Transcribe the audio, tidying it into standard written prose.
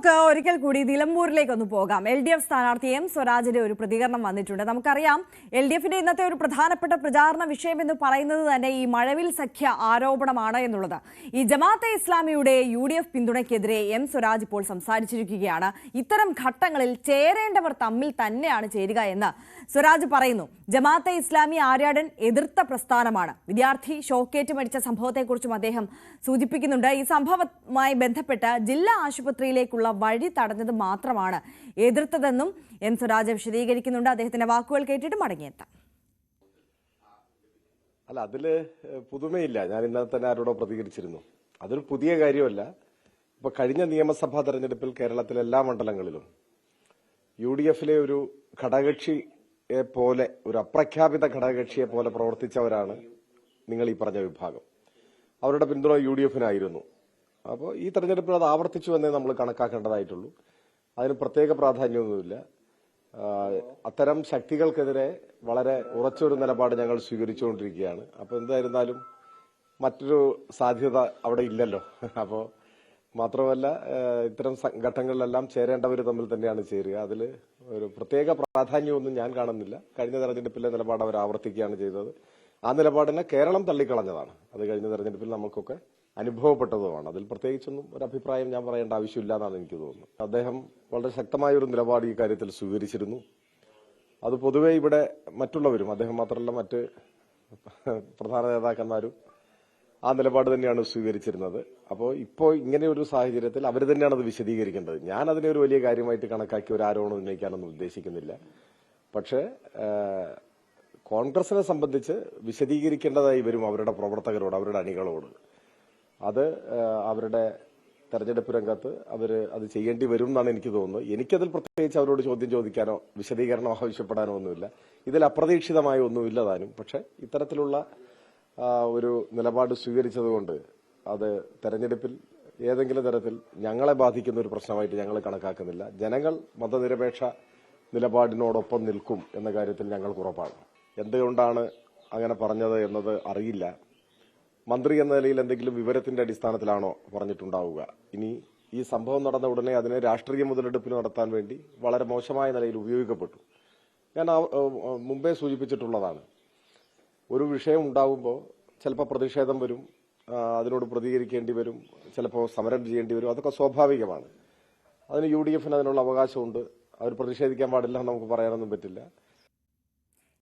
നമുക്ക് ഒരിക്കൽ കൂടി നിലമ്പൂരിലേക്ക് ഒന്ന് പോകാം. LDF സ്ഥാനാർത്ഥി എം സ്വരാജിന്റെ ഒരു പ്രതികരണം വന്നിട്ടുണ്ട്. നമുക്കറിയാം LDFന്റെ ഇന്നത്തെ ഒരു പ്രധാനപ്പെട്ട പ്രചാരണ വിഷയം എന്ന് പറയുന്നത് തന്നെ ഈ മഴവിൽ സഖ്യ ആരോപണമാണ് എന്നുള്ളത്. ഈ ജമാഅത്തെ ഇസ്ലാമിയുടെ UDF പിന്തുണയ്ക്കെതിരെ എം സ്വരാജ് ഇപ്പോൾ സംസാരിച്ചിരിക്കുകയാണ്. ഇത്തരം ഘട്ടങ്ങളിൽ ചേരേണ്ടവർ തമ്മിൽ തന്നെയാണ് ചേരുക എന്ന് സ്വരാജ് പറയുന്നു. ജമാഅത്തെ ഇസ്ലാമി ആര്യാടൻ എതിർത്ത പ്രസ്ഥാനമാണ്. വിദ്യാർത്ഥി ഷോക്കേറ്റ് മരിച്ച സംഭവത്തെക്കുറിച്ചും അദ്ദേഹം സൂചിപ്പിക്കുന്നുണ്ട്. ഈ സംഭവവുമായി ബന്ധപ്പെട്ട് ജില്ലാ ആശുപത്രിയിലേക്കുള്ള വഴി തടഞ്ഞത് മാത്രമാണ് എതിർത്തതെന്നും എം സ്വരാജ് വിശദീകരിക്കുന്നുണ്ട്. അദ്ദേഹത്തിന്റെ വാക്കുകൾ കേട്ടിട്ട് മടങ്ങിയെത്താം. അല്ല, അതില് പുതുമയില്ല. ഞാൻ ഇന്നലെ തന്നെ ആരോടോ പ്രതികരിച്ചിരുന്നു. അതൊരു പുതിയ കാര്യമല്ല. ഇപ്പൊ കഴിഞ്ഞ നിയമസഭാ തെരഞ്ഞെടുപ്പിൽ കേരളത്തിലെ എല്ലാ മണ്ഡലങ്ങളിലും UDFലെ ഒരു ഘടകകക്ഷിയെ പോലെ, ഒരു അപ്രഖ്യാപിത ഘടകകക്ഷിയെ പോലെ പ്രവർത്തിച്ചവരാണ് നിങ്ങൾ ഈ പറഞ്ഞ വിഭാഗം. അവരുടെ പിന്തുണ UDFനായിരുന്നു. അപ്പോൾ ഈ തെരഞ്ഞെടുപ്പിൽ അത് ആവർത്തിച്ചു എന്നേ നമ്മൾ കണക്കാക്കേണ്ടതായിട്ടുള്ളൂ. അതിന് പ്രത്യേക പ്രാധാന്യമൊന്നുമില്ല. അത്തരം ശക്തികൾക്കെതിരെ വളരെ ഉറച്ചൊരു നിലപാട് ഞങ്ങൾ സ്വീകരിച്ചുകൊണ്ടിരിക്കുകയാണ്. അപ്പോൾ എന്തായിരുന്നാലും മറ്റൊരു സാധ്യത അവിടെ ഇല്ലല്ലോ. അപ്പോൾ മാത്രമല്ല, ഇത്തരം ഘട്ടങ്ങളിലെല്ലാം ചേരേണ്ടവർ തമ്മിൽ തന്നെയാണ് ചേരുക. അതിൽ ഒരു പ്രത്യേക പ്രാധാന്യമൊന്നും ഞാൻ കാണുന്നില്ല. കഴിഞ്ഞ തെരഞ്ഞെടുപ്പിലെ നിലപാട് അവർ ആവർത്തിക്കുകയാണ് ചെയ്തത്. ആ നിലപാടിനെ കേരളം തള്ളിക്കളഞ്ഞതാണ്. അത് കഴിഞ്ഞ തെരഞ്ഞെടുപ്പിൽ നമുക്കൊക്കെ അനുഭവപ്പെട്ടതുമാണ്. അതിൽ പ്രത്യേകിച്ചൊന്നും ഒരു അഭിപ്രായം ഞാൻ പറയേണ്ട ആവശ്യമില്ല എന്നാണ് എനിക്ക് തോന്നുന്നത്. അദ്ദേഹം വളരെ ശക്തമായ ഒരു നിലപാട് ഈ കാര്യത്തിൽ സ്വീകരിച്ചിരുന്നു. അത് പൊതുവെ ഇവിടെ മറ്റുള്ളവരും, അദ്ദേഹം മാത്രമല്ല മറ്റ് പ്രധാന നേതാക്കന്മാരും ആ നിലപാട് തന്നെയാണ് സ്വീകരിച്ചിരുന്നത്. അപ്പോൾ ഇപ്പോൾ ഇങ്ങനെ ഒരു സാഹചര്യത്തിൽ അവർ തന്നെയാണ് അത് വിശദീകരിക്കേണ്ടത്. ഞാൻ അതിനെ ഒരു വലിയ കാര്യമായിട്ട് കണക്കാക്കി ഒരു ആരോപണം ഉന്നയിക്കാനൊന്നും ഉദ്ദേശിക്കുന്നില്ല. പക്ഷേ കോൺഗ്രസിനെ സംബന്ധിച്ച് വിശദീകരിക്കേണ്ടതായി വരും അവരുടെ പ്രവർത്തകരോട്, അവരുടെ അണികളോട്. അത് അവരുടെ തെരഞ്ഞെടുപ്പ് രംഗത്ത് അത് ചെയ്യേണ്ടി വരും എന്നാണ് എനിക്ക് തോന്നുന്നത്. എനിക്കതിൽ പ്രത്യേകിച്ച് അവരോട് ചോദ്യം ചോദിക്കാനോ വിശദീകരണം ആവശ്യപ്പെടാനോ ഒന്നുമില്ല. ഇതിൽ അപ്രതീക്ഷിതമായ ഒന്നുമില്ല താനും. പക്ഷെ ഇത്തരത്തിലുള്ള ഒരു നിലപാട് സ്വീകരിച്ചതുകൊണ്ട് അത് തെരഞ്ഞെടുപ്പിൽ ഏതെങ്കിലും തരത്തിൽ ഞങ്ങളെ ബാധിക്കുന്ന ഒരു പ്രശ്നമായിട്ട് ഞങ്ങൾ കണക്കാക്കുന്നില്ല. ജനങ്ങൾ മതനിരപേക്ഷ നിലപാടിനോടൊപ്പം നിൽക്കും എന്ന കാര്യത്തിൽ ഞങ്ങൾക്ക് ഉറപ്പാണ്. എന്തുകൊണ്ടാണ് അങ്ങനെ പറഞ്ഞത് എന്നത് അറിയില്ല. മന്ത്രി എന്ന നിലയിൽ എന്തെങ്കിലും വിവരത്തിന്റെ അടിസ്ഥാനത്തിലാണോ പറഞ്ഞിട്ടുണ്ടാവുക? ഇനി ഈ സംഭവം നടന്ന ഉടനെ അതിനെ രാഷ്ട്രീയ മുതലെടുപ്പിന് നടത്താൻ വേണ്ടി വളരെ മോശമായ നിലയിൽ ഉപയോഗിക്കപ്പെട്ടു. ഞാൻ മുമ്പേ സൂചിപ്പിച്ചിട്ടുള്ളതാണ്. ഒരു വിഷയം ഉണ്ടാവുമ്പോൾ ചിലപ്പോൾ പ്രതിഷേധം വരും, അതിനോട് പ്രതികരിക്കേണ്ടി വരും, ചിലപ്പോൾ സമരം ചെയ്യേണ്ടി വരും. അതൊക്കെ സ്വാഭാവികമാണ്. അതിന് UDFന് അതിനുള്ള അവകാശമുണ്ട്. അവർ പ്രതിഷേധിക്കാൻ പാടില്ല എന്ന് നമുക്ക് പറയാനൊന്നും പറ്റില്ല.